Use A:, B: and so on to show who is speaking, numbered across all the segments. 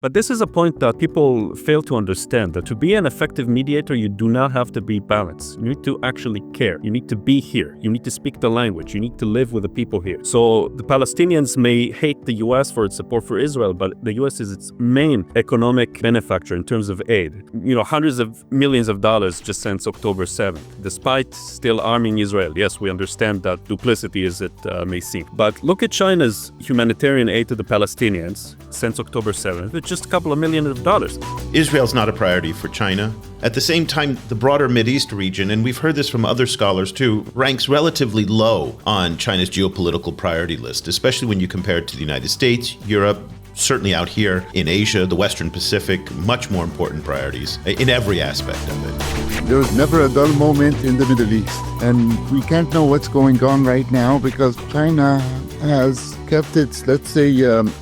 A: But this is a point that people fail to understand, that to be an effective mediator, you do not have to be balanced. You need to actually care. You need to be here. You need to speak the language. You need to live with the people here. So the Palestinians may hate the U.S. for its support for Israel, but the U.S. is its main economic benefactor in terms of aid. Hundreds of millions of dollars just since October 7th, despite still arming Israel. Yes, we understand that duplicity as it may seem. But look at China's humanitarian aid to the Palestinians since October 7th. It's just a couple of millions of dollars.
B: Israel's not a priority for China. At the same time, the broader Mideast region, and we've heard this from other scholars too, ranks relatively low on China's geopolitical priority list, especially when you compare it to the United States, Europe, certainly out here in Asia, the Western Pacific, much more important priorities in every aspect of it.
C: There's never a dull moment in the Middle East, and we can't know what's going on right now because China has kept its,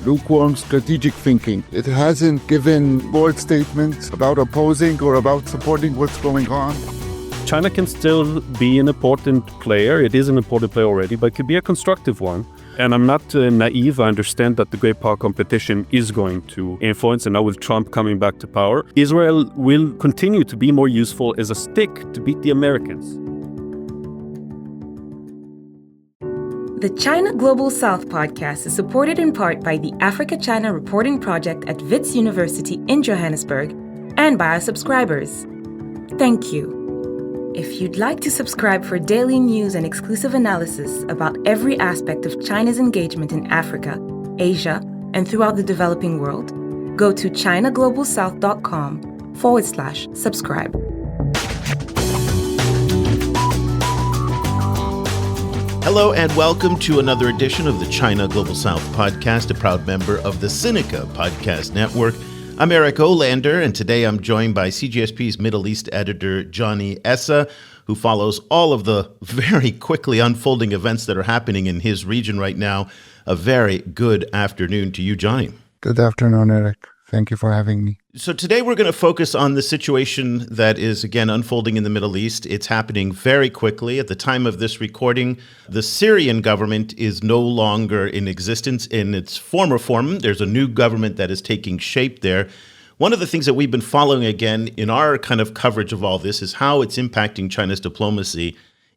C: lukewarm strategic thinking. It hasn't given bold statements about opposing or about supporting what's going on.
A: China can still be an important player. It is an important player already, but it could be a constructive one. And I'm not naive. I understand that the great power competition is going to influence, and now with Trump coming back to power, Israel will continue to be more useful as a stick to beat the Americans.
D: The China Global South podcast is supported in part by the Africa-China Reporting Project at Wits University in Johannesburg and by our subscribers. Thank you. If you'd like to subscribe for daily news and exclusive analysis about every aspect of China's engagement in Africa, Asia, and throughout the developing world, go to ChinaGlobalSouth.com/subscribe.
B: Hello and welcome to another edition of the China Global South podcast, a proud member of the Sinica Podcast Network. I'm Eric Olander, and today I'm joined by CGSP's Middle East editor, Jony Essa, who follows all of the very quickly unfolding events that are happening in his region right now. A very good afternoon to you, Jony.
C: Good afternoon, Eric. Thank you for having me.
B: So today we're going to focus on the situation that is, again, unfolding in the Middle East. It's happening very quickly. At the time of this recording, the Syrian government is no longer in existence in its former form. There's a new government that is taking shape there. One of the things that we've been following, again, in our kind of coverage of all this is how it's impacting China's diplomacy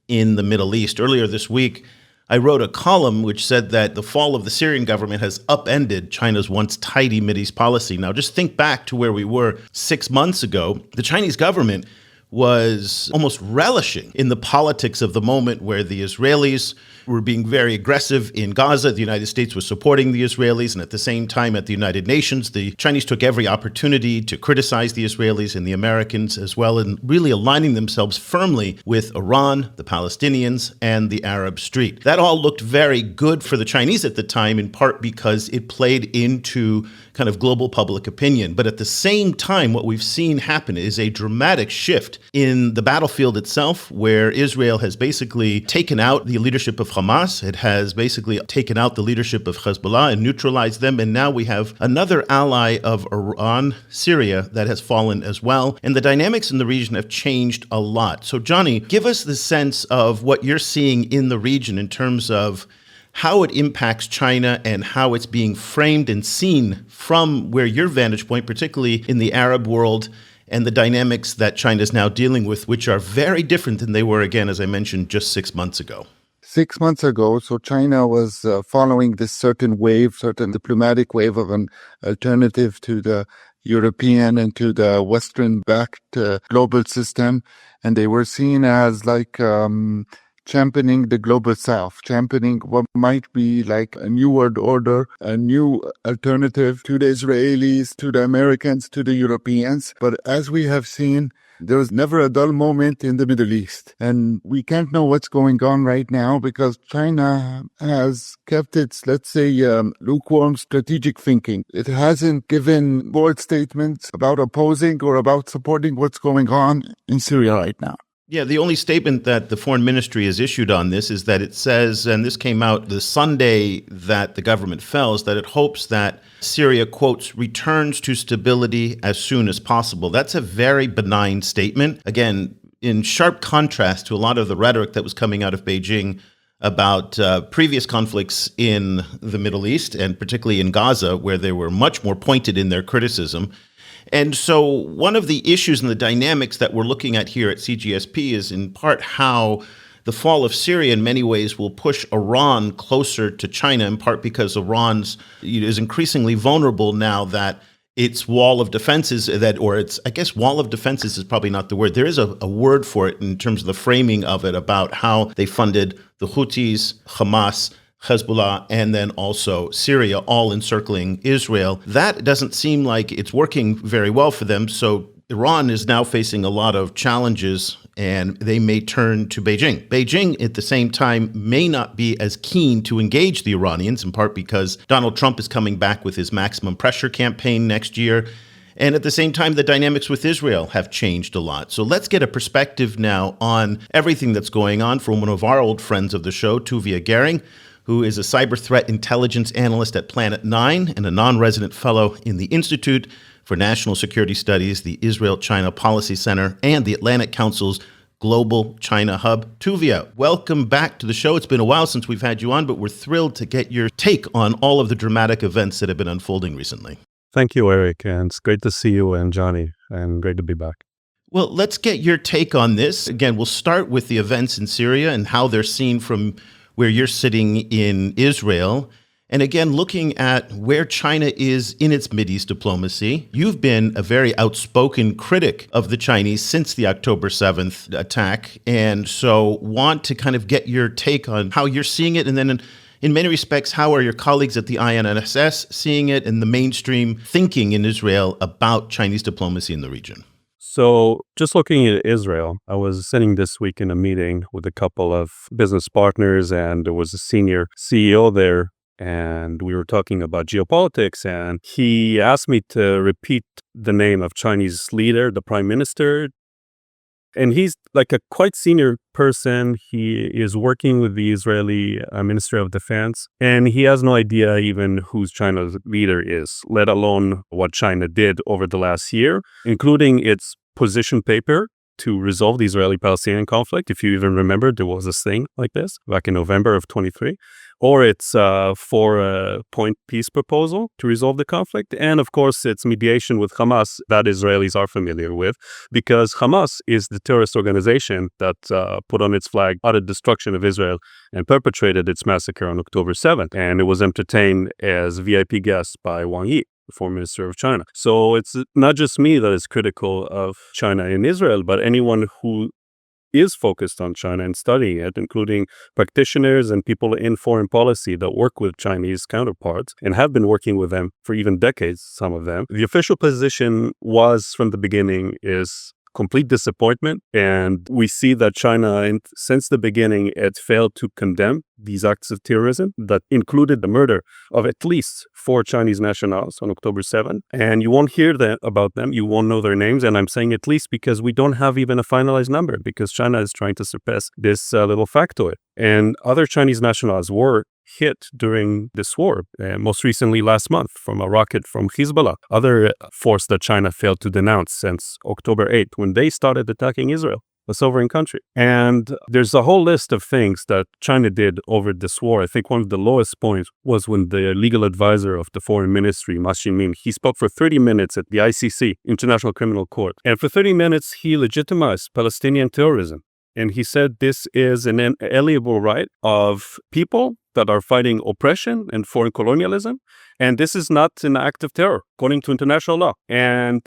B: in the Middle East. Earlier this week, I wrote a column which said that the fall of the Syrian government has upended China's once tidy Mideast policy. Now, just think back to where we were 6 months ago. The Chinese government was almost relishing in the politics of the moment where the Israelis were being very aggressive in Gaza. The United States was supporting the Israelis, and at the same time at the United Nations, the Chinese took every opportunity to criticize the Israelis and the Americans as well, and really aligning themselves firmly with Iran, the Palestinians, and the Arab Street. That all looked very good for the Chinese at the time, in part because it played into kind of global public opinion. But at the same time, what we've seen happen is a dramatic shift in the battlefield itself, where Israel has basically taken out the leadership of Hamas. It has basically taken out the leadership of Hezbollah and neutralized them. And now we have another ally of Iran, Syria, that has fallen as well. And the dynamics in the region have changed a lot. So, Jony, give us the sense of what you're seeing in the region in terms of how it impacts China and how it's being framed and seen from where your vantage point, particularly in the Arab world, and the dynamics that China is now dealing with, which are very different than they were, again, as I mentioned, just 6 months ago.
C: 6 months ago, so China was following this certain diplomatic wave of an alternative to the European and to the Western-backed global system, and they were seen as championing the global south, championing what might be like a new world order, a new alternative to the Israelis, to the Americans, to the Europeans. But as we have seen, there's never a dull moment in the Middle East. And we can't know what's going on right now because China has kept its, lukewarm strategic thinking. It hasn't given bold statements about opposing or about supporting what's going on in Syria right now.
B: Yeah, the only statement that the foreign ministry has issued on this is that it says, and this came out the Sunday that the government fell, is that it hopes that Syria, quotes, returns to stability as soon as possible. That's a very benign statement. Again, in sharp contrast to a lot of the rhetoric that was coming out of Beijing about previous conflicts in the Middle East, and particularly in Gaza, where they were much more pointed in their criticism. And so one of the issues and the dynamics that we're looking at here at CGSP is in part how the fall of Syria in many ways will push Iran closer to China, in part because Iran's is increasingly vulnerable now that its wall of defenses wall of defenses is probably not the word. There is a word for it in terms of the framing of it about how they funded the Houthis, Hamas, Hezbollah, and then also Syria, all encircling Israel. That doesn't seem like it's working very well for them. So Iran is now facing a lot of challenges, and they may turn to Beijing. Beijing, at the same time, may not be as keen to engage the Iranians, in part because Donald Trump is coming back with his maximum pressure campaign next year. And at the same time, the dynamics with Israel have changed a lot. So let's get a perspective now on everything that's going on from one of our old friends of the show, Tuvia Gering, who is a cyber threat intelligence analyst at Planet 9 and a non-resident fellow in the Institute for National Security Studies, the Israel-China Policy Center, and the Atlantic Council's Global China Hub. Tuvia, welcome back to the show. It's been a while since we've had you on, but we're thrilled to get your take on all of the dramatic events that have been unfolding recently.
A: Thank you, Eric, and it's great to see you and Jony, and great to be back.
B: Well, let's get your take on this. Again, we'll start with the events in Syria and how they're seen from where you're sitting in Israel. And again, looking at where China is in its Mideast diplomacy. You've been a very outspoken critic of the Chinese since the October 7th attack. And so want to kind of get your take on how you're seeing it. And then in many respects, how are your colleagues at the INSS seeing it and the mainstream thinking in Israel about Chinese diplomacy in the region?
A: So just looking at Israel, I was sitting this week in a meeting with a couple of business partners, and there was a senior CEO there, and we were talking about geopolitics, and he asked me to repeat the name of Chinese leader, the prime minister. And he's like a quite senior person. He is working with the Israeli Ministry of Defense, and he has no idea even who China's leader is, let alone what China did over the last year, including its position paper to resolve the Israeli-Palestinian conflict. If you even remember, there was this thing like this back in November of 23. Or its four-point peace proposal to resolve the conflict. And of course, its mediation with Hamas that Israelis are familiar with, because Hamas is the terrorist organization that put on its flag utter destruction of Israel and perpetrated its massacre on October 7th. And it was entertained as VIP guest by Wang Yi, the foreign minister of China. So it's not just me that is critical of China in Israel, but anyone who is focused on China and studying it, including practitioners and people in foreign policy that work with Chinese counterparts and have been working with them for even decades, some of them. The official position was from the beginning is complete disappointment. And we see that China, since the beginning, it failed to condemn these acts of terrorism that included the murder of at least 4 Chinese nationals on October 7th. And you won't hear about them. You won't know their names. And I'm saying at least because we don't have even a finalized number, because China is trying to suppress this little factoid. And other Chinese nationals were hit during this war, most recently last month from a rocket from Hezbollah, other force that China failed to denounce since October 8th when they started attacking Israel, a sovereign country. And there's a whole list of things that China did over this war. I think one of the lowest points was when the legal advisor of the foreign ministry, Ma Xiaomin, he spoke for 30 minutes at the ICC, International Criminal Court. And for 30 minutes, he legitimized Palestinian terrorism. And he said this is an inalienable right of people that are fighting oppression and foreign colonialism. And this is not an act of terror, according to international law. And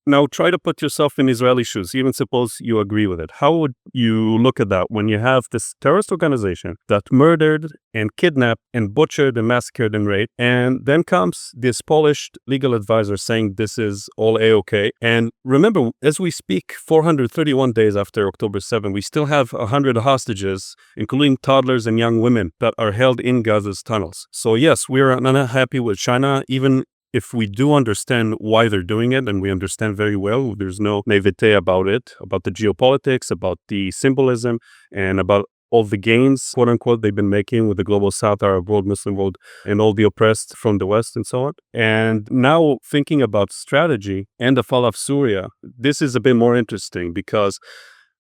A: now try to put yourself in Israeli shoes, even suppose you agree with it. How would you look at that when you have this terrorist organization that murdered and kidnapped and butchered and massacred and raped, and then comes this polished legal advisor saying this is all A-okay? And remember, as we speak, 431 days after October 7, we still have 100 hostages, including toddlers and young women, that are held in Gaza's tunnels. So yes, we are not happy with China, even if we do understand why they're doing it, and we understand very well, there's no naivete about it, about the geopolitics, about the symbolism, and about all the gains, quote unquote, they've been making with the global South, Arab world, Muslim world, and all the oppressed from the West and so on. And now thinking about strategy and the fall of Syria, this is a bit more interesting because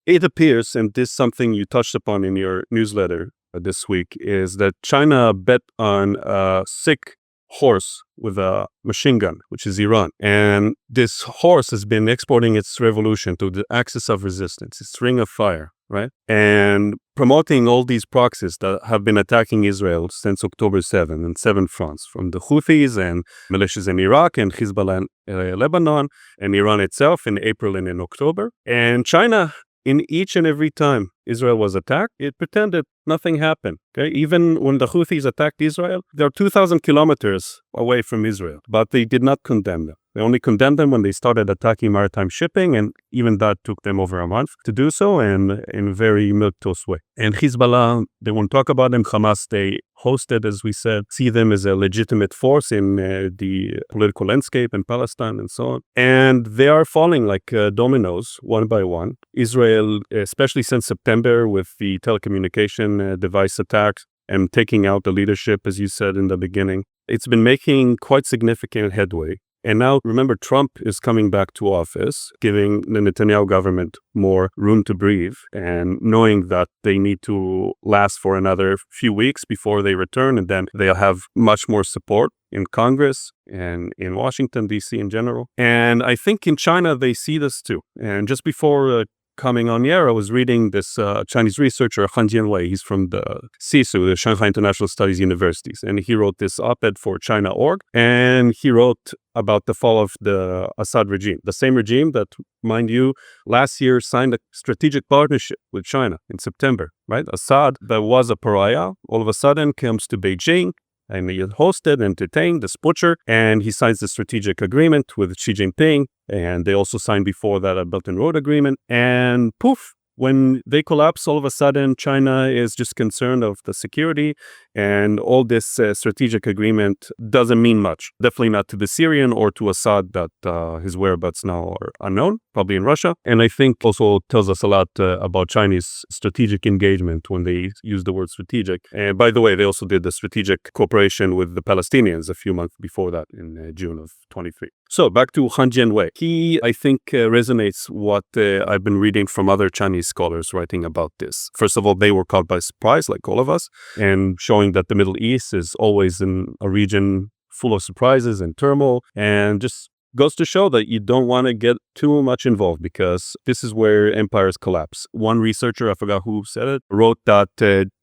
A: it appears, and this is something you touched upon in your newsletter, this week is that China bet on a sick horse with a machine gun, which is Iran. And this horse has been exporting its revolution to the axis of resistance, its ring of fire, right? And promoting all these proxies that have been attacking Israel since October 7 in 7 fronts, from the Houthis and militias in Iraq and Hezbollah in Lebanon and Iran itself in April and in October. And China, in each and every time Israel was attacked, it pretended nothing happened. Okay? Even when the Houthis attacked Israel, they're 2,000 kilometers away from Israel, but they did not condemn them. They only condemned them when they started attacking maritime shipping, and even that took them over a month to do so, and in a very milquetoast way. And Hezbollah, they won't talk about them. Hamas, they hosted, as we said, see them as a legitimate force in the political landscape in Palestine and so on. And they are falling like dominoes, one by one. Israel, especially since September with the telecommunication device attacks and taking out the leadership, as you said in the beginning, it's been making quite significant headway. And now, remember, Trump is coming back to office, giving the Netanyahu government more room to breathe, and knowing that they need to last for another few weeks before they return, and then they'll have much more support in Congress and in Washington, D.C. in general. And I think in China, they see this too. And just before coming on air, I was reading this Chinese researcher, Han Jianwei. He's from the CSU, the Shanghai International Studies Universities, and he wrote this op-ed for China.org, and he wrote about the fall of the Assad regime, the same regime that, mind you, last year signed a strategic partnership with China in September, right? Assad, that was a pariah, all of a sudden comes to Beijing, and he hosted, entertained this butcher, and he signs the strategic agreement with Xi Jinping. And they also signed before that a Belt and Road agreement. And poof, when they collapse, all of a sudden, China is just concerned of the security, and all this strategic agreement doesn't mean much. Definitely not to the Syrian or to Assad, that his whereabouts now are unknown, probably in Russia. And I think also tells us a lot about Chinese strategic engagement when they use the word strategic. And by the way, they also did the strategic cooperation with the Palestinians a few months before that in June of 23. So back to Han Jianwei. He, I think, resonates what I've been reading from other Chinese scholars writing about this. First of all, they were caught by surprise, like all of us, and showing that the Middle East is always in a region full of surprises and turmoil, and just goes to show that you don't want to get too much involved, because this is where empires collapse. One researcher, I forgot who said it, wrote that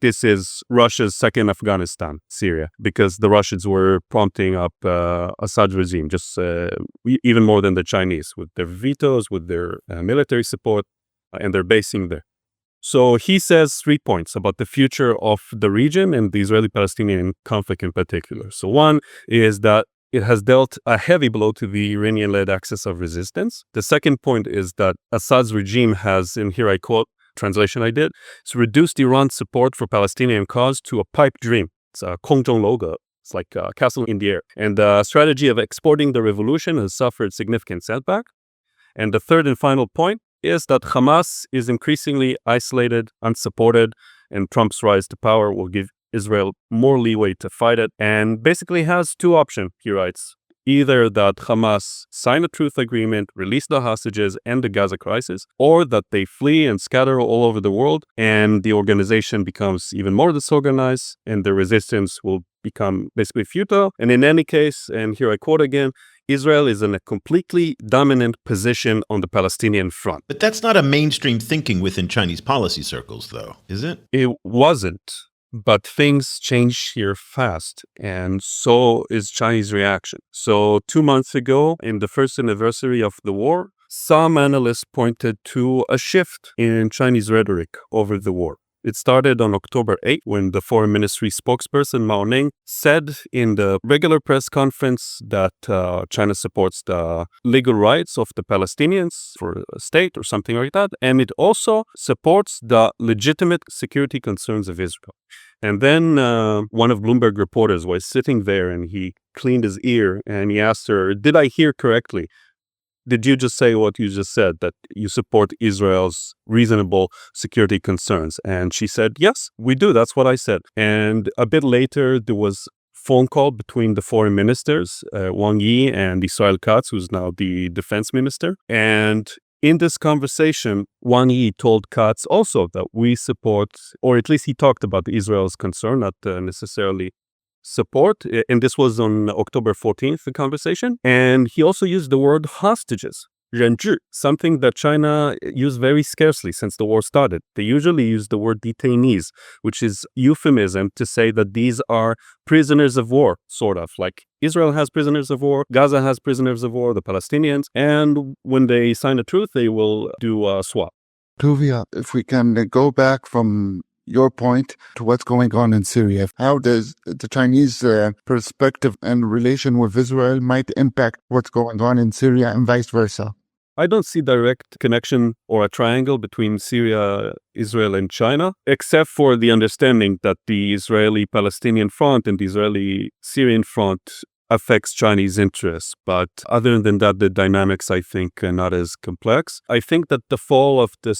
A: this is Russia's second Afghanistan, Syria, because the Russians were prompting up Assad regime, just even more than the Chinese, with their vetoes, with their military support, and they're basing there. So he says 3 points about the future of the region and the Israeli-Palestinian conflict in particular. So one is that it has dealt a heavy blow to the Iranian-led axis of resistance. The second point is that Assad's regime has, and here I quote, translation I did, it's reduced Iran's support for Palestinian cause to a pipe dream. It's a Kongjong logo. It's like a castle in the air. And the strategy of exporting the revolution has suffered significant setback. And the third and final point is that Hamas is increasingly isolated, unsupported, and Trump's rise to power will give Israel more leeway to fight it, and basically has two options, he writes. Either that Hamas sign a truth agreement, release the hostages, end the Gaza crisis, or that they flee and scatter all over the world, and the organization becomes even more disorganized, and the resistance will become basically futile. And in any case, and here I quote again, Israel is in a completely dominant position on the Palestinian front.
B: But that's not a mainstream thinking within Chinese policy circles, though, is it?
A: It wasn't. But things change here fast, and so is Chinese reaction. So 2 months ago, in the first anniversary of the war, some analysts pointed to a shift in Chinese rhetoric over the war. It started on October 8, when the Foreign Ministry spokesperson Mao Ning said in the regular press conference that China supports the legal rights of the Palestinians for a state or something like that, and it also supports the legitimate security concerns of Israel. And then one of Bloomberg reporters was sitting there, and he cleaned his ear, and he asked her, "Did I hear correctly? Did you just say what you just said, that you support Israel's reasonable security concerns?" And she said, "Yes, we do. That's what I said." And a bit later, there was phone call between the foreign ministers, Wang Yi and Israel Katz, who's now the defense minister. And In this conversation, Wang Yi told Katz also that we support, or at least he talked about Israel's concern, not necessarily support. And this was on October 14th, the conversation. And he also used the word hostages. 人质, something that China used very scarcely since the war started. They usually use the word detainees, which is euphemism to say that these are prisoners of war, sort of. Like Israel has prisoners of war, Gaza has prisoners of war, the Palestinians, and when they sign a truce, they will do a swap.
C: Tuvia, if we can go back from your point to what's going on in Syria, how does the Chinese perspective and relation with Israel might impact what's going on in Syria and vice versa?
A: I don't see direct connection or a triangle between Syria, Israel, and China, except for the understanding that the Israeli-Palestinian front and the Israeli-Syrian front affects Chinese interests. But other than that, the dynamics, I think, are not as complex. I think that the fall of the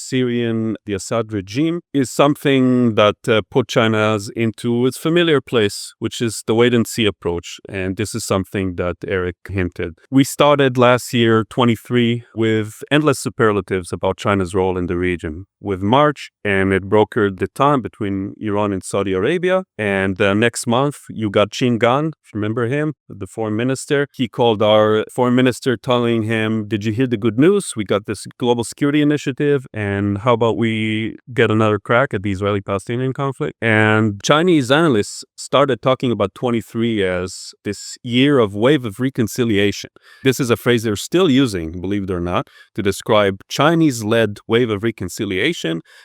A: Assad regime is something that put China into its familiar place, which is the wait-and-see approach. And this is something that Eric hinted. We started last year, 23, with endless superlatives about China's role in the region. With March, and it brokered the time between Iran and Saudi Arabia. And next month, you got Qin Gang, if you remember him, the foreign minister. He called our foreign minister telling him, did you hear the good news? We got this global security initiative, and how about we get another crack at the Israeli-Palestinian conflict? And Chinese analysts started talking about 23 as this year of wave of reconciliation. This is a phrase they're still using, believe it or not, to describe Chinese-led wave of reconciliation.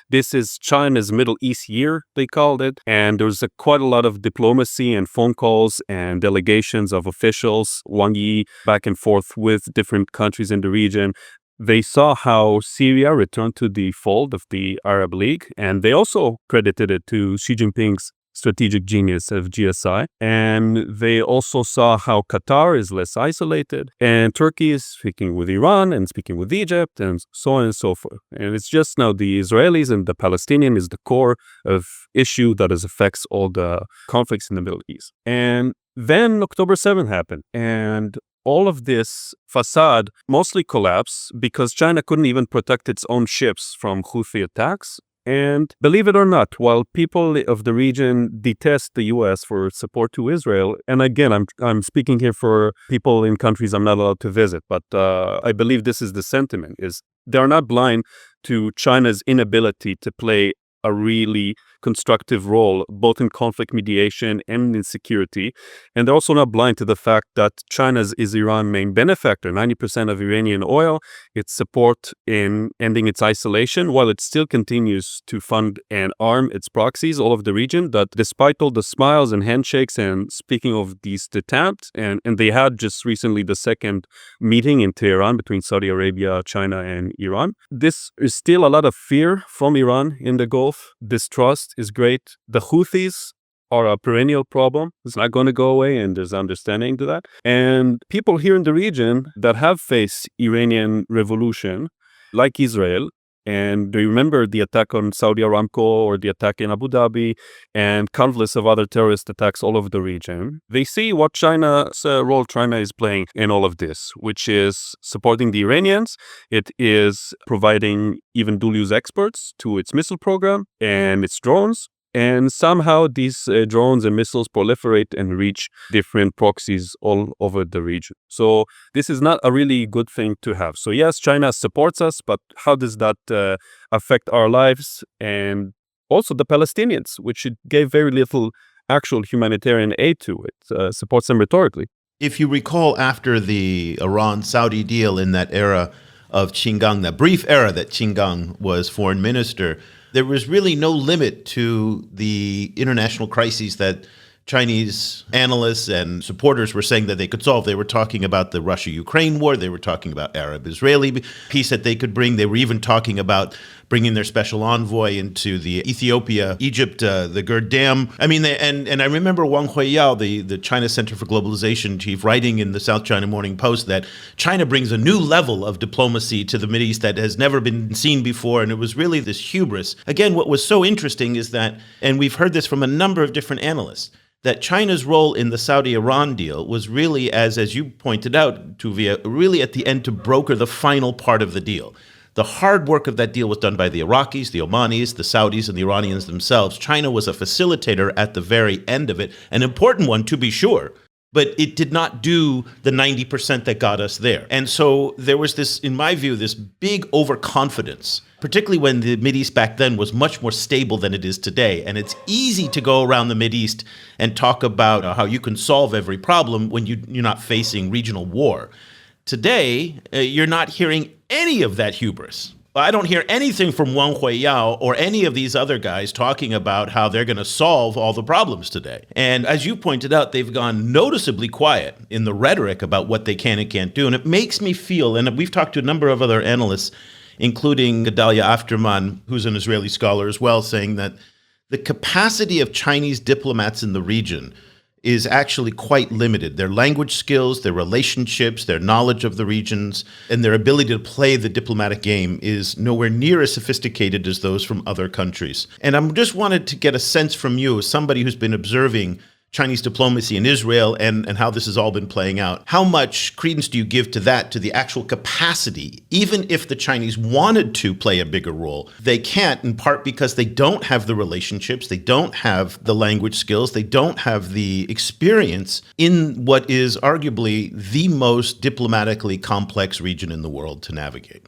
A: This is China's Middle East year, they called it. And there's quite a lot of diplomacy and phone calls and delegations of officials, Wang Yi, back and forth with different countries in the region. They saw how Syria returned to the fold of the Arab League, and they also credited it to Xi Jinping's strategic genius of GSI. And they also saw how Qatar is less isolated, and Turkey is speaking with Iran and speaking with Egypt, and so on and so forth. And it's just now the Israelis and the Palestinian is the core of issue that affects all the conflicts in the Middle East. And then October 7th happened, and all of this facade mostly collapsed because China couldn't even protect its own ships from Houthi attacks. And believe it or not, while people of the region detest the U.S. for support to Israel, and again, I'm speaking here for people in countries I'm not allowed to visit, but I believe this is the sentiment, is they're not blind to China's inability to play a really constructive role, both in conflict mediation and in security. And they're also not blind to the fact that China is Iran's main benefactor, 90% of Iranian oil, its support in ending its isolation, while it still continues to fund and arm its proxies all over the region, that despite all the smiles and handshakes and speaking of these detente, and they had just recently the second meeting in Tehran between Saudi Arabia, China, and Iran, this is still a lot of fear from Iran in the Gulf, distrust is great. The Houthis are a perennial problem. It's not going to go away, and there's understanding to that. And people here in the region that have faced Iranian revolution, like Israel, and they remember the attack on Saudi Aramco or the attack in Abu Dhabi and countless of other terrorist attacks all over the region. They see what China's role China is playing in all of this, which is supporting the Iranians. It is providing even dual-use experts to its missile program and its drones. And somehow these drones and missiles proliferate and reach different proxies all over the region. So this is not a really good thing to have. So yes, China supports us, but how does that affect our lives? And also the Palestinians, which it gave very little actual humanitarian aid to. It supports them rhetorically.
B: If you recall, after the Iran-Saudi deal in that era of Qin Gang, that brief era that Qin Gang was foreign minister, there was really no limit to the international crises that Chinese analysts and supporters were saying that they could solve. They were talking about the Russia-Ukraine war. They were talking about Arab-Israeli peace that they could bring. They were even talking about bringing their special envoy into the Egypt, the Gerd Dam. I mean, and I remember Wang Huiyao, the China Center for Globalization chief, writing in the South China Morning Post that China brings a new level of diplomacy to the Mideast that has never been seen before. And it was really this hubris. Again, what was so interesting is that, and we've heard this from a number of different analysts, that China's role in the Saudi-Iran deal was really, as you pointed out, Tuvia, really at the end to broker the final part of the deal. The hard work of that deal was done by the Iraqis, the Omanis, the Saudis, and the Iranians themselves. China was a facilitator at the very end of it, an important one to be sure, but it did not do the 90% that got us there. And so there was this, in my view, this big overconfidence, particularly when the Mideast back then was much more stable than it is today. And it's easy to go around the Mideast and talk about how you can solve every problem when you're not facing regional war. Today, you're not hearing any of that hubris. I don't hear anything from Wang Huiyao or any of these other guys talking about how they're going to solve all the problems today. And as you pointed out, they've gone noticeably quiet in the rhetoric about what they can and can't do. And it makes me feel, and we've talked to a number of other analysts, including Gedalia Afterman, who's an Israeli scholar as well, saying that the capacity of Chinese diplomats in the region is actually quite limited. Their language skills, their relationships, their knowledge of the regions, and their ability to play the diplomatic game is nowhere near as sophisticated as those from other countries. And I just wanted to get a sense from you, as somebody who's been observing Chinese diplomacy in Israel and how this has all been playing out. How much credence do you give to that, to the actual capacity? Even if the Chinese wanted to play a bigger role, they can't, in part because they don't have the relationships, they don't have the language skills, they don't have the experience in what is arguably the most diplomatically complex region in the world to navigate.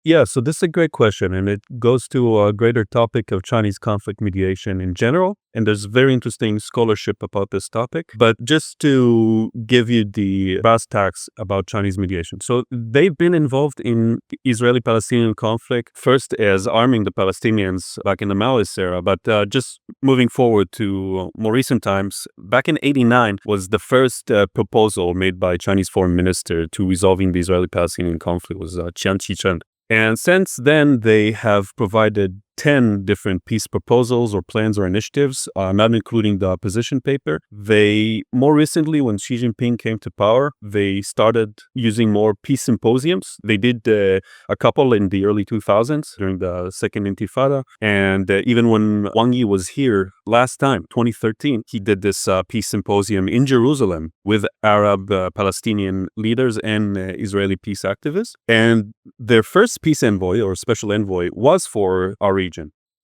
A: Yeah, so this is a great question, and it goes to a greater topic of Chinese conflict mediation in general. And there's very interesting scholarship about this topic. But just to give you the brass tacks about Chinese mediation. So they've been involved in Israeli-Palestinian conflict, first as arming the Palestinians back in the Maoist era. But just moving forward to more recent times, back in 1989 was the first proposal made by Chinese foreign minister to resolving the Israeli-Palestinian conflict, was Chiang Chi-chen. And since then, they have provided 10 different peace proposals or plans or initiatives, not including the position paper. They, more recently, when Xi Jinping came to power, they started using more peace symposiums. They did a couple in the early 2000s during the Second Intifada. And even when Wang Yi was here last time, 2013, he did this peace symposium in Jerusalem with Arab Palestinian leaders and Israeli peace activists. And their first peace envoy or special envoy was for our region.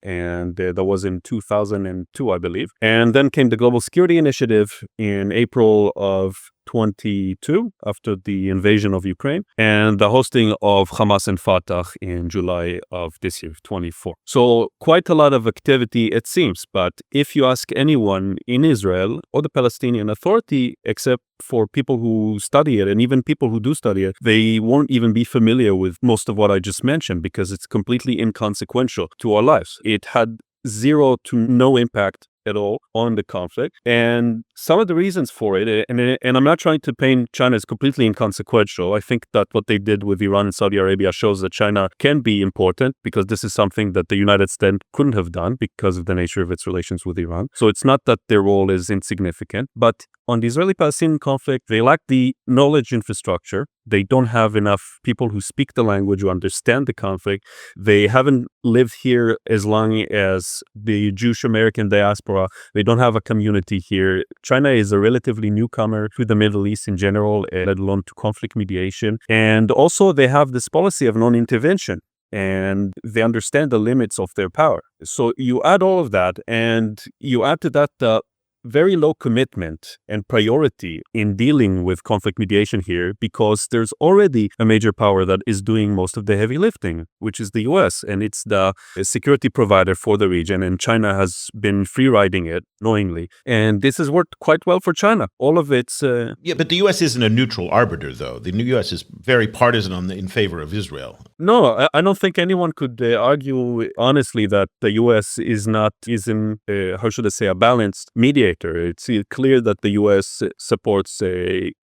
A: And that was in 2002, I believe. And then came the Global Security Initiative in April of 22 after the invasion of Ukraine, and the hosting of Hamas and Fatah in July of this year, 24. So quite a lot of activity, it seems. But if you ask anyone in Israel or the Palestinian Authority, except for people who study it, and even people who do study it, they won't even be familiar with most of what I just mentioned because it's completely inconsequential to our lives. It had zero to no impact at all on the conflict. And some of the reasons for it, and I'm not trying to paint China as completely inconsequential. I think that what they did with Iran and Saudi Arabia shows that China can be important because this is something that the United States couldn't have done because of the nature of its relations with Iran. So it's not that their role is insignificant, but on the Israeli-Palestinian conflict, they lack the knowledge infrastructure. They don't have enough people who speak the language, who understand the conflict. They haven't lived here as long as the Jewish American diaspora. They don't have a community here. China is a relatively newcomer to the Middle East in general, let alone to conflict mediation. And also they have this policy of non-intervention, and they understand the limits of their power. So you add all of that, and you add to that the very low commitment and priority in dealing with conflict mediation here, because there's already a major power that is doing most of the heavy lifting, which is the US, and it's the security provider for the region, and China has been free-riding it knowingly. And this has worked quite well for China. All of its...
B: Yeah, but the US isn't a neutral arbiter, though. The US is very partisan in favor of Israel.
A: No, I don't think anyone could argue honestly that the US isn't how should I say, a balanced mediator. It's clear that the U.S. supports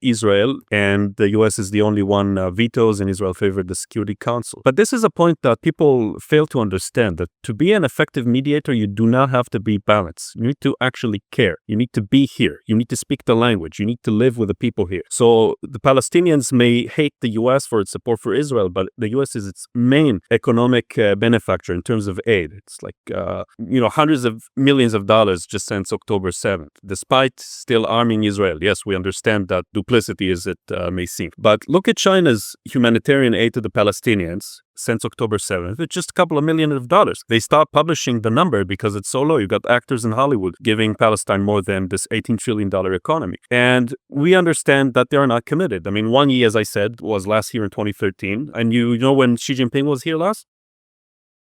A: Israel, and the U.S. is the only one vetoes, and Israel favored the Security Council. But this is a point that people fail to understand, that to be an effective mediator, you do not have to be balanced. You need to actually care. You need to be here. You need to speak the language. You need to live with the people here. So the Palestinians may hate the U.S. for its support for Israel, but the U.S. is its main economic benefactor in terms of aid. It's like, hundreds of millions of dollars just since October 7th. 7th, despite still arming Israel. Yes, we understand that duplicity as it may seem. But look at China's humanitarian aid to the Palestinians since October 7th. It's just a couple of million of dollars. They stopped publishing the number because it's so low. You got actors in Hollywood giving Palestine more than this $18 trillion economy. And we understand that they are not committed. I mean, Wang Yi, as I said, was last here in 2013. And you know when Xi Jinping was here last?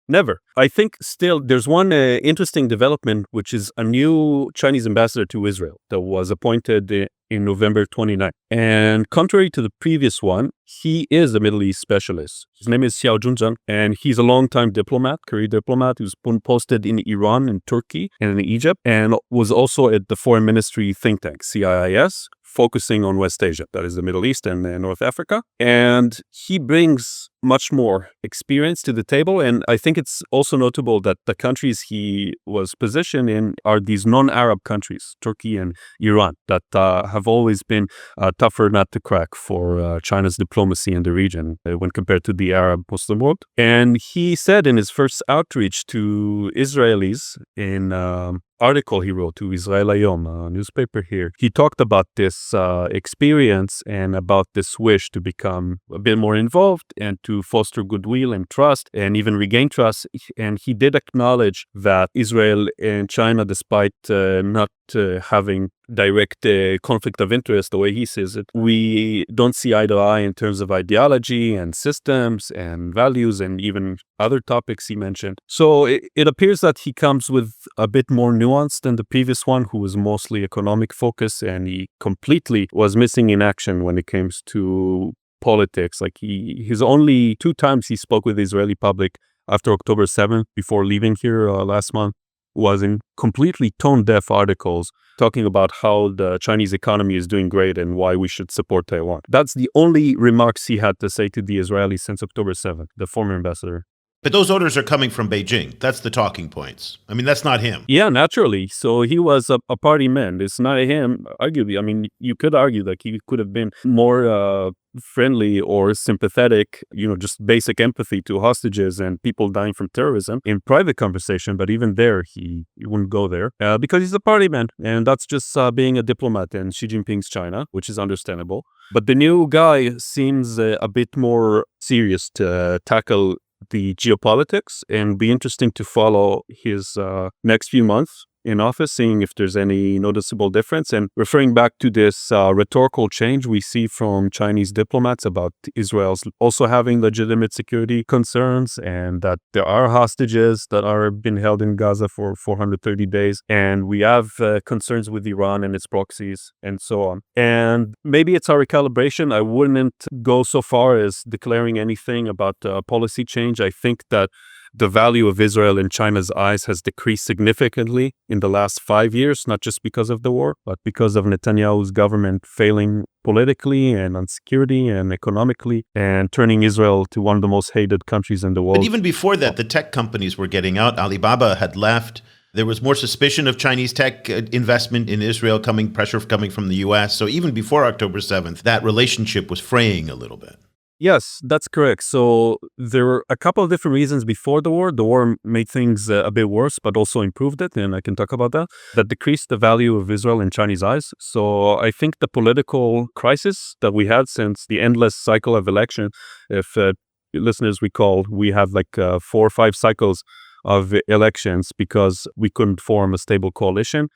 A: Never. I think still there's one interesting development, which is a new Chinese ambassador to Israel that was appointed in November 29. And contrary to the previous one, he is a Middle East specialist. His name is Xiao Junzhang, and he's a longtime diplomat, career diplomat, who's been posted in Iran, in Turkey, and in Egypt, and was also at the Foreign Ministry think tank, CIIS, focusing on West Asia, that is the Middle East and North Africa. And he brings much more experience to the table. And I think it's also notable that the countries he was positioned in are these non-Arab countries, Turkey and Iran, that have always been tougher nut to crack for China's diplomacy in the region when compared to the Arab Muslim world. And he said in his first outreach to Israelis in article he wrote to Israel Hayom, a newspaper here, he talked about this experience and about this wish to become a bit more involved and to foster goodwill and trust and even regain trust. And he did acknowledge that Israel and China, despite not having direct conflict of interest, the way he says it, we don't see eye to eye in terms of ideology and systems and values and even other topics he mentioned. So it appears that he comes with a bit more nuance than the previous one, who was mostly economic focus, and he completely was missing in action when it comes to politics. Like his only 2 times he spoke with the Israeli public after October 7th, before leaving here last month, was in completely tone-deaf articles talking about how the Chinese economy is doing great and why we should support Taiwan. That's the only remarks he had to say to the Israelis since October 7th, the former ambassador.
B: But those orders are coming from Beijing. That's the talking points. I mean, that's not him.
A: Yeah, naturally. So he was a party man. It's not him, arguably. I mean, you could argue that he could have been more friendly or sympathetic, just basic empathy to hostages and people dying from terrorism in private conversation. But even there, he wouldn't go there because he's a party man. And that's just being a diplomat in Xi Jinping's China, which is understandable. But the new guy seems a bit more serious to tackle the geopolitics, and be interesting to follow his next few months in office, seeing if there's any noticeable difference. And referring back to this rhetorical change we see from Chinese diplomats about Israel's also having legitimate security concerns, and that there are hostages that are being held in Gaza for 430 days. And we have concerns with Iran and its proxies and so on. And maybe it's a recalibration. I wouldn't go so far as declaring anything about policy change. I think that the value of Israel in China's eyes has decreased significantly in the last 5 years, not just because of the war, but because of Netanyahu's government failing politically and on security and economically, and turning Israel to one of the most hated countries in the world.
B: But even before that, the tech companies were getting out. Alibaba had left. There was more suspicion of Chinese tech investment in Israel, pressure coming from the U.S. So even before October 7th, that relationship was fraying a little bit.
A: Yes, that's correct. So there were a couple of different reasons before the war. The war made things a bit worse, but also improved it, and I can talk about that. That decreased the value of Israel in Chinese eyes. So I think the political crisis that we had since the endless cycle of election, if listeners recall, we had like 4 or 5 cycles of elections because we couldn't form a stable coalition.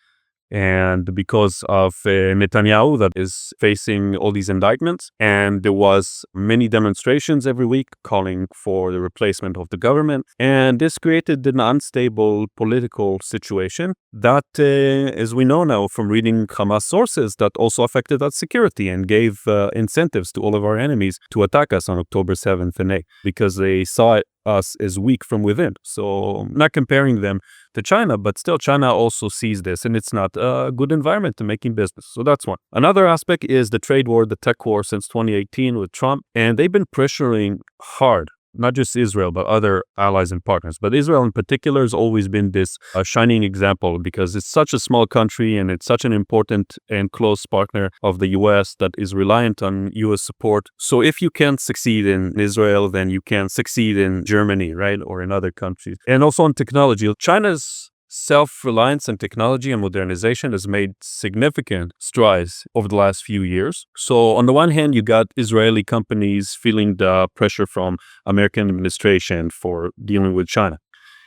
A: And because of Netanyahu that is facing all these indictments, and there was many demonstrations every week calling for the replacement of the government, and this created an unstable political situation that, as we know now from reading Hamas sources, that also affected that security and gave incentives to all of our enemies to attack us on October 7th and 8th because they saw us as weak from within. So not comparing them to China, but still China also sees this, and it's not a good environment to making business. So that's one. Another aspect is the trade war, the tech war since 2018 with Trump, and they've been pressuring hard, not just Israel, but other allies and partners. But Israel in particular has always been this shining example because it's such a small country and it's such an important and close partner of the U.S. that is reliant on U.S. support. So if you can't succeed in Israel, then you can succeed in Germany, right? Or in other countries. And also on technology, China's self-reliance and technology and modernization has made significant strides over the last few years. So on the one hand, you got Israeli companies feeling the pressure from American administration for dealing with China.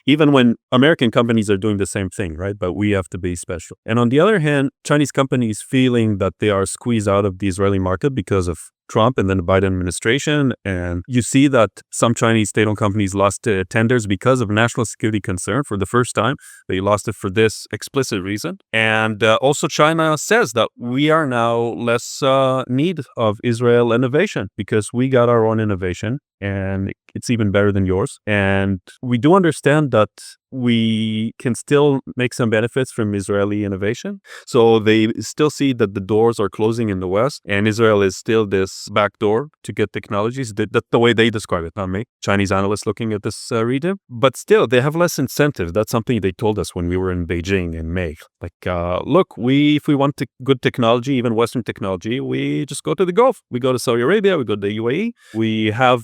A: Even when American companies are doing the same thing, right? But we have to be special. And on the other hand, Chinese companies feeling that they are squeezed out of the Israeli market because of Trump and then the Biden administration. And you see that some Chinese state-owned companies lost tenders because of national security concern for the first time. They lost it for this explicit reason. And also China says that we are now less need of Israel innovation because we got our own innovation and it's even better than yours. And we do understand that we can still make some benefits from Israeli innovation. So they still see that the doors are closing in the West and Israel is still this back door to get technologies. That's the way they describe it, not me. Chinese analysts looking at this region. But still, they have less incentive. That's something they told us when we were in Beijing in May. Like, look, if we want good technology, even Western technology, we just go to the Gulf. We go to Saudi Arabia, we go to the UAE. We have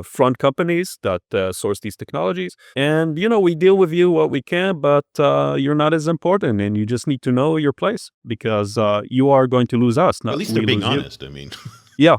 A: front companies that source these technologies. And, we deal with you what we can, but you're not as important and you just need to know your place because you are going to lose us.
B: At least they're being honest, I mean.
A: Yeah,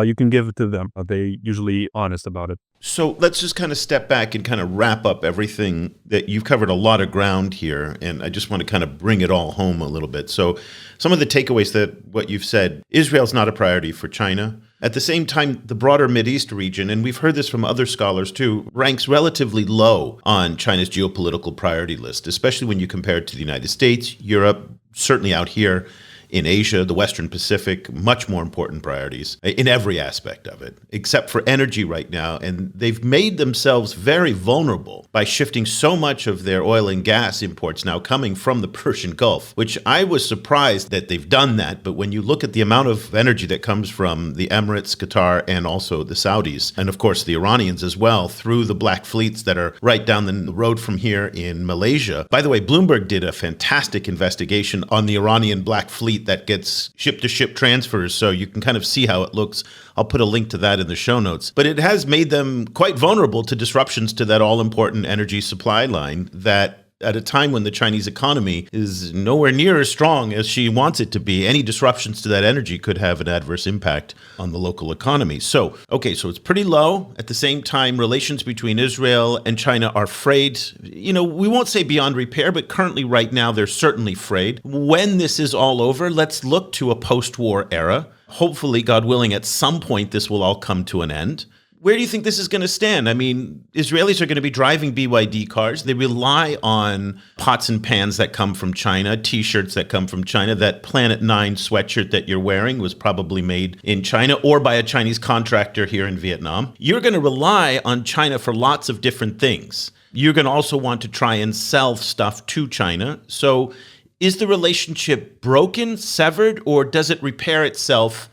A: you can give it to them. They're usually honest about it.
B: So let's just kind of step back and kind of wrap up everything that you've covered a lot of ground here. And I just want to kind of bring it all home a little bit. So some of the takeaways that what you've said, Israel's not a priority for China. At the same time, the broader Mideast region, and we've heard this from other scholars too, ranks relatively low on China's geopolitical priority list, especially when you compare it to the United States, Europe, certainly out here in Asia, the Western Pacific, much more important priorities in every aspect of it, except for energy right now. And they've made themselves very vulnerable by shifting so much of their oil and gas imports now coming from the Persian Gulf, which I was surprised that they've done that. But when you look at the amount of energy that comes from the Emirates, Qatar, and also the Saudis, and of course the Iranians as well, through the black fleets that are right down the road from here in Malaysia. By the way, Bloomberg did a fantastic investigation on the Iranian black fleet that gets ship-to-ship transfers, so you can kind of see how it looks. I'll put a link to that in the show notes. But it has made them quite vulnerable to disruptions to that all-important energy supply line that at a time when the Chinese economy is nowhere near as strong as she wants it to be, any disruptions to that energy could have an adverse impact on the local economy. So it's pretty low. At the same time, relations between Israel and China are frayed. We won't say beyond repair, but currently right now, they're certainly frayed. When this is all over, let's look to a post-war era. Hopefully, God willing, at some point, this will all come to an end. Where do you think this is going to stand? I mean, Israelis are going to be driving BYD cars. They rely on pots and pans that come from China, T-shirts that come from China. That Planet 9 sweatshirt that you're wearing was probably made in China or by a Chinese contractor here in Vietnam. You're going to rely on China for lots of different things. You're going to also want to try and sell stuff to China. So is the relationship broken, severed, or does it repair itself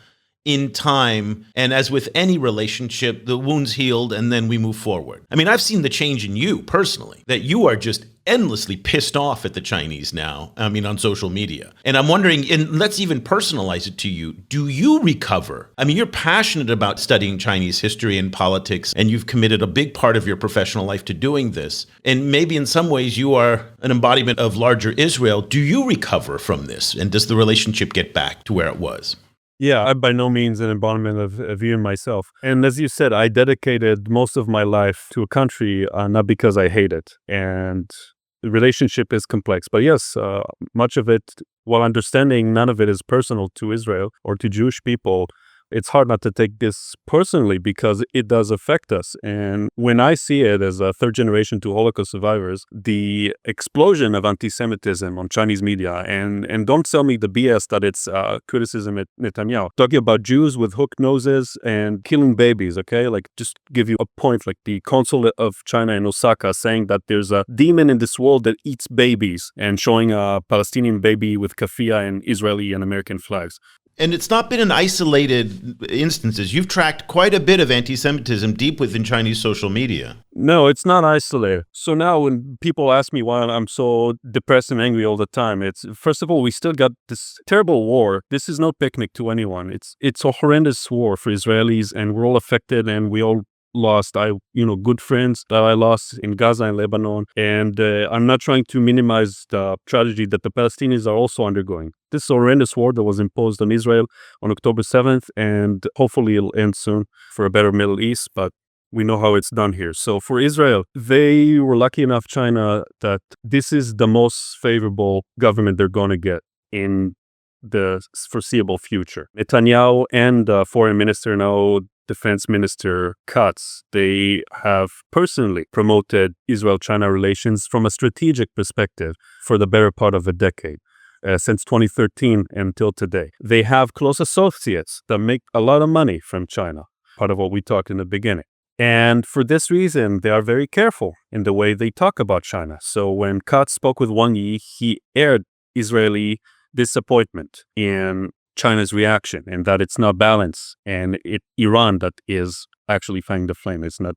B: in time? And as with any relationship, the wound's healed and then we move forward. I mean, I've seen the change in you personally, that you are just endlessly pissed off at the Chinese now, on social media. And I'm wondering, and let's even personalize it to you, do you recover? I mean, you're passionate about studying Chinese history and politics, and you've committed a big part of your professional life to doing this. And maybe in some ways you are an embodiment of larger Israel. Do you recover from this? And does the relationship get back to where it was?
A: Yeah, I'm by no means an embodiment of you and myself. And as you said, I dedicated most of my life to a country, not because I hate it. And the relationship is complex. But yes, much of it, while understanding none of it is personal to Israel or to Jewish people, it's hard not to take this personally because it does affect us. And when I see it as a third generation to Holocaust survivors, the explosion of anti-Semitism on Chinese media, and don't sell me the BS that it's criticism at Netanyahu, talking about Jews with hooked noses and killing babies, okay? Like, just give you a point, like the consulate of China in Osaka saying that there's a demon in this world that eats babies and showing a Palestinian baby with kafia and Israeli and American flags.
B: And it's not been an isolated instances. You've tracked quite a bit of anti-Semitism deep within Chinese social media.
A: No, it's not isolated. So now when people ask me why I'm so depressed and angry all the time, it's, first of all, we still got this terrible war. This is no picnic to anyone. It's a horrendous war for Israelis, and we're all affected, and we all lost. Good friends that I lost in Gaza and Lebanon. And I'm not trying to minimize the tragedy that the Palestinians are also undergoing. This horrendous war that was imposed on Israel on October 7th, and hopefully it'll end soon for a better Middle East, but we know how it's done here. So for Israel, they were lucky enough, China, that this is the most favorable government they're going to get in the foreseeable future. Netanyahu and Foreign Minister, now Defense Minister Katz, they have personally promoted Israel-China relations from a strategic perspective for the better part of a decade. Since 2013 until today. They have close associates that make a lot of money from China, part of what we talked in the beginning. And for this reason, they are very careful in the way they talk about China. So when Katz spoke with Wang Yi, he aired Israeli disappointment in China's reaction and that it's not balanced, and Iran that is actually fanning the flame. It's not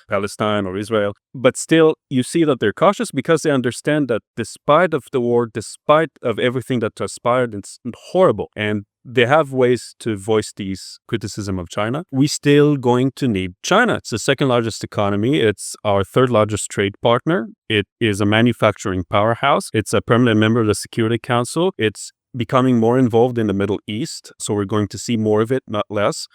A: Palestine or Israel. But still, you see that they're cautious because they understand that despite of the war, despite of everything that transpired, it's horrible. And they have ways to voice these criticism of China. We're still going to need China. It's the second largest economy. It's our third largest trade partner. It is a manufacturing powerhouse. It's a permanent member of the Security Council. It's becoming more involved in the Middle East. So we're going to see more of it, not less.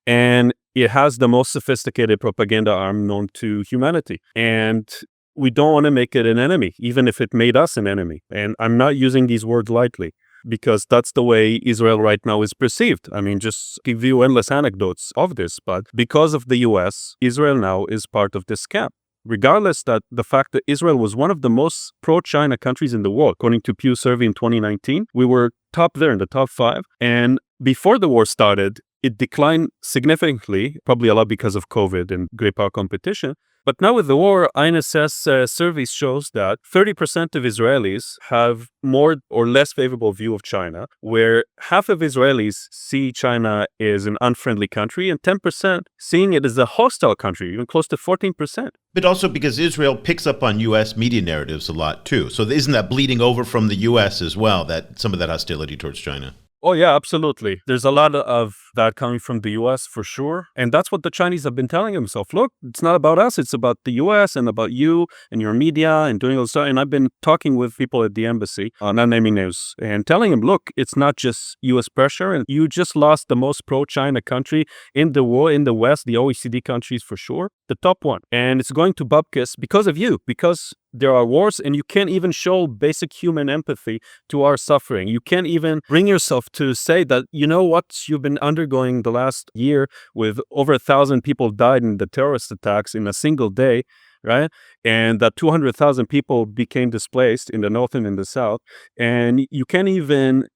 A: And it has the most sophisticated propaganda arm known to humanity. And we don't want to make it an enemy, even if it made us an enemy. And I'm not using these words lightly, because that's the way Israel right now is perceived. I mean, just give you endless anecdotes of this, but because of the US, Israel now is part of this camp. Regardless that the fact that Israel was one of the most pro-China countries in the world, according to Pew survey in 2019, we were top there in the top 5. And before the war started, it declined significantly, probably a lot because of COVID and great power competition. But now with the war, INSS surveys shows that 30% of Israelis have more or less favorable view of China, where half of Israelis see China as an unfriendly country and 10% seeing it as a hostile country, even close to 14%.
B: But also because Israel picks up on U.S. media narratives a lot, too. So isn't that bleeding over from the U.S. as well, that some of that hostility towards China?
A: Oh, yeah, absolutely. There's a lot of that coming from the U.S. for sure. And that's what the Chinese have been telling themselves. Look, it's not about us. It's about the U.S. and about you and your media and doing all this stuff. And I've been talking with people at the embassy, not naming names, and telling them, look, it's not just U.S. pressure. And you just lost the most pro-China country in the world, in the West, the OECD countries for sure, the top one. And it's going to bupkis because of you, because there are wars and you can't even show basic human empathy to our suffering. You can't even bring yourself to say that, you know what, you've been undergoing the last year with over 1,000 people died in the terrorist attacks in a single day, right? And that 200,000 people became displaced in the north and in the south. And you can't even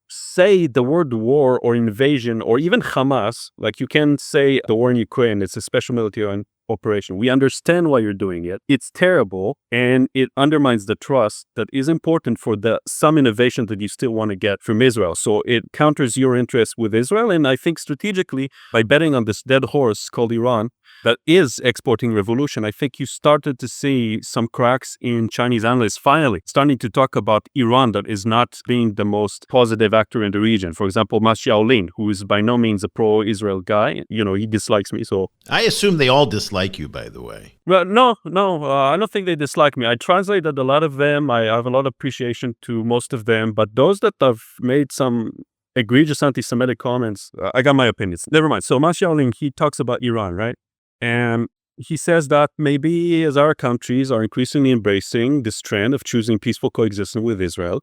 A: say the word war or invasion or even Hamas. Like you can say the war in Ukraine, it's a special military operation. We understand why you're doing it. It's terrible, and it undermines the trust that is important for some innovation that you still want to get from Israel. So it counters your interest with Israel, and I think strategically, by betting on this dead horse called Iran, that is exporting revolution, I think you started to see some cracks in Chinese analysts finally starting to talk about Iran that is not being the most positive actor in the region. For example, Ma Xiaolin, who is by no means a pro-Israel guy, he dislikes me. So
B: I assume they all dislike you, by the way.
A: Well, no, I don't think they dislike me. I translated a lot of them. I have a lot of appreciation to most of them, but those that have made some egregious anti-Semitic comments, I got my opinions. Never mind. So Ma Xiaolin, he talks about Iran, right? And he says that maybe as our countries are increasingly embracing this trend of choosing peaceful coexistence with Israel,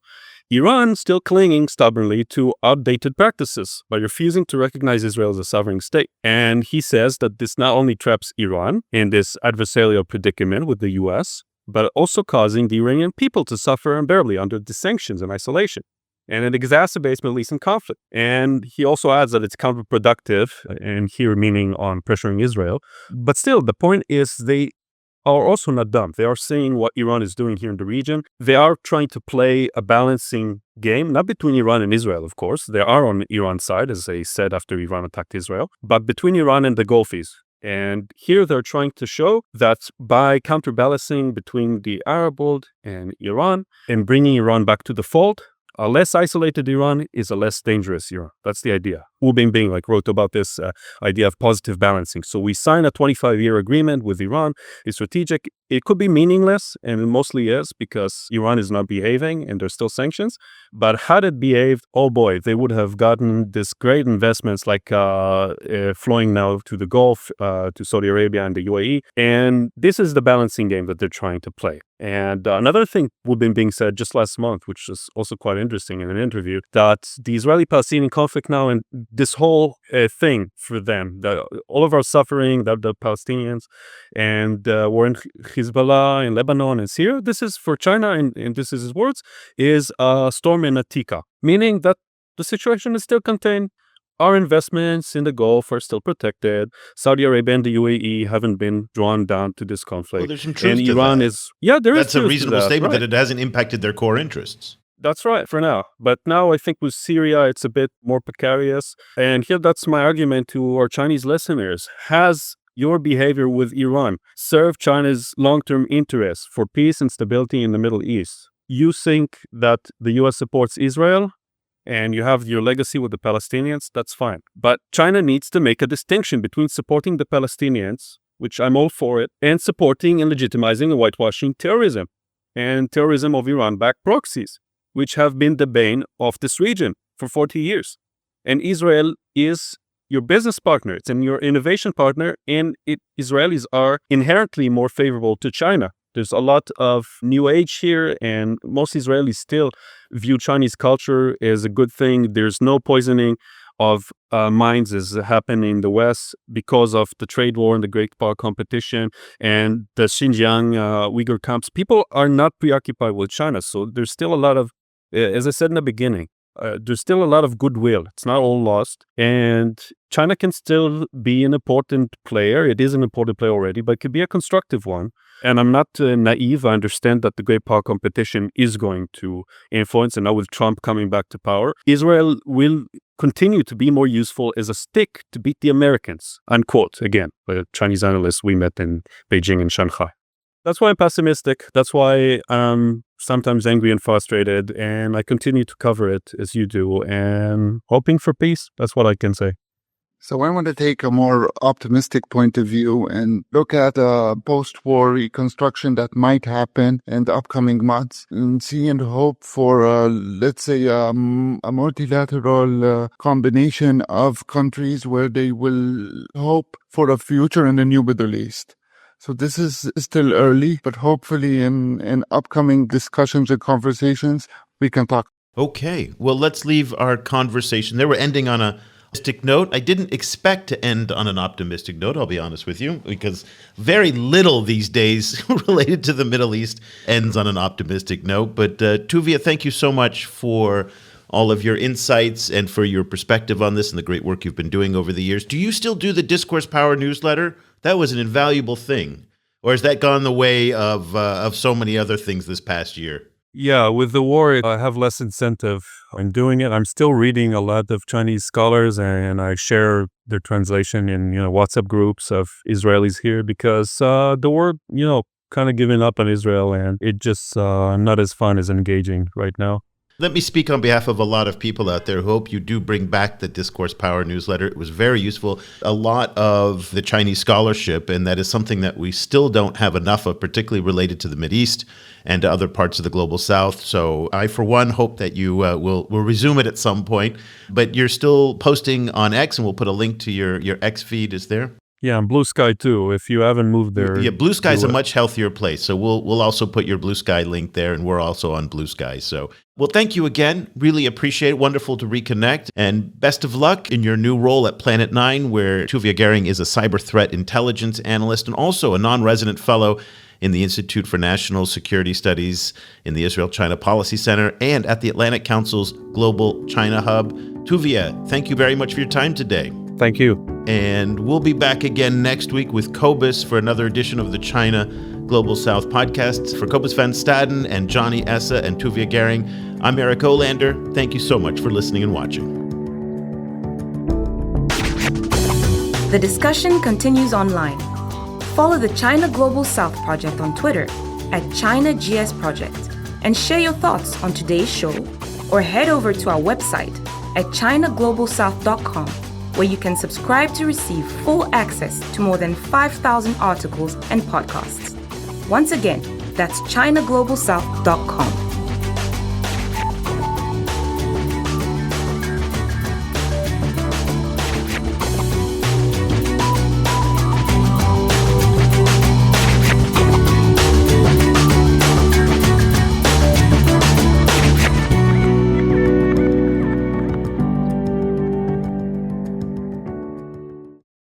A: Iran still clinging stubbornly to outdated practices by refusing to recognize Israel as a sovereign state. And he says that this not only traps Iran in this adversarial predicament with the U.S., but also causing the Iranian people to suffer unbearably under the sanctions and isolation. And it exacerbates Middle Eastern conflict. And he also adds that it's counterproductive, and here meaning on pressuring Israel. But still, the point is they are also not dumb. They are seeing what Iran is doing here in the region. They are trying to play a balancing game, not between Iran and Israel, of course. They are on Iran's side, as they said after Iran attacked Israel, but between Iran and the Gulfies. And here they're trying to show that by counterbalancing between the Arab world and Iran and bringing Iran back to the fold, A less isolated Iran is a less dangerous Iran. That's the idea. Wu Bingbing wrote about this idea of positive balancing. So we sign a 25-year agreement with Iran. It's strategic. It could be meaningless, and it mostly is because Iran is not behaving and there's still sanctions. But had it behaved, oh boy, they would have gotten this great investments like flowing now to the Gulf, to Saudi Arabia and the UAE. And this is the balancing game that they're trying to play. And another thing Wu Bingbing said just last month, which is also quite interesting in an interview, that the Israeli-Palestinian conflict now and this whole thing for them, all of our suffering, the Palestinians, and war in Hezbollah, in Lebanon, and Syria, this is for China, and this is his words, is a storm in a teacup, meaning that the situation is still contained. Our investments in the Gulf are still protected. Saudi Arabia and the UAE haven't been drawn down to this conflict.
B: Well, there's some truth
A: and
B: to
A: Iran
B: that.
A: is, yeah, there
B: That's
A: is
B: a reasonable statement
A: right.
B: that it hasn't impacted their core interests.
A: That's right, for now. But now I think with Syria, it's a bit more precarious. And here, that's my argument to our Chinese listeners. Has your behavior with Iran served China's long-term interests for peace and stability in the Middle East? You think that the U.S. supports Israel and you have your legacy with the Palestinians, that's fine. But China needs to make a distinction between supporting the Palestinians, which I'm all for it, and supporting and legitimizing and whitewashing terrorism and terrorism of Iran-backed proxies, which have been the bane of this region for 40 years. And Israel is your business partner, it's your innovation partner, and Israelis are inherently more favorable to China. There's a lot of new age here, and most Israelis still view Chinese culture as a good thing. There's no poisoning of minds as happened in the West because of the trade war and the great power competition and the Xinjiang Uyghur camps. People are not preoccupied with China, so there's still a lot of, as I said in the beginning, there's still a lot of goodwill. It's not all lost. And China can still be an important player. It is an important player already, but it could be a constructive one. And I'm not naive. I understand that the great power competition is going to influence. And now with Trump coming back to power, Israel will continue to be more useful as a stick to beat the Americans, unquote, again, by a Chinese analyst we met in Beijing and Shanghai. That's why I'm pessimistic. That's why I'm sometimes angry and frustrated. And I continue to cover it as you do and hoping for peace. That's what I can say.
C: So I want to take a more optimistic point of view and look at a post-war reconstruction that might happen in the upcoming months and see and hope for, let's say, a multilateral combination of countries where they will hope for a future in the new Middle East. So this is still early, but hopefully in upcoming discussions and conversations, we can talk.
B: Okay, well, let's leave our conversation there. We're ending on a optimistic note. I didn't expect to end on an optimistic note, I'll be honest with you, because very little these days related to the Middle East ends on an optimistic note. But Tuvia, thank you so much for all of your insights and for your perspective on this and the great work you've been doing over the years. Do you still do the Discourse Power newsletter? That was an invaluable thing. Or has that gone the way of so many other things this past year?
A: Yeah, with the war, I have less incentive in doing it. I'm still reading a lot of Chinese scholars, and I share their translation in WhatsApp groups of Israelis here because the war, kind of giving up on Israel, and it just not as fun as engaging right now.
B: Let me speak on behalf of a lot of people out there who hope you do bring back the Discourse Power newsletter. It was very useful. A lot of the Chinese scholarship, and that is something that we still don't have enough of, particularly related to the Mideast and to other parts of the global south. So I, for one, hope that you will resume it at some point. But you're still posting on X, and we'll put a link to your X feed. Is there?
A: Yeah, and Blue Sky too, if you haven't moved there.
B: Yeah, Blue Sky is a much healthier place. So we'll also put your Blue Sky link there, and we're also on Blue Sky. So, well, thank you again. Really appreciate it. Wonderful to reconnect. And best of luck in your new role at Planet 9, where Tuvia Gering is a cyber threat intelligence analyst and also a non-resident fellow in the Institute for National Security Studies in the Israel-China Policy Center and at the Atlantic Council's Global China Hub. Tuvia, thank you very much for your time today.
A: Thank you.
B: And we'll be back again next week with Cobus for another edition of the China Global South podcast. For Cobus van Staden and Jony, Essa, and Tuvia Gering, I'm Eric Olander. Thank you so much for listening and watching.
D: The discussion continues online. Follow the China Global South Project on Twitter @ChinaGS Project and share your thoughts on today's show or head over to our website at chinaglobalsouth.com, where you can subscribe to receive full access to more than 5,000 articles and podcasts. Once again, that's chinaglobalsouth.com.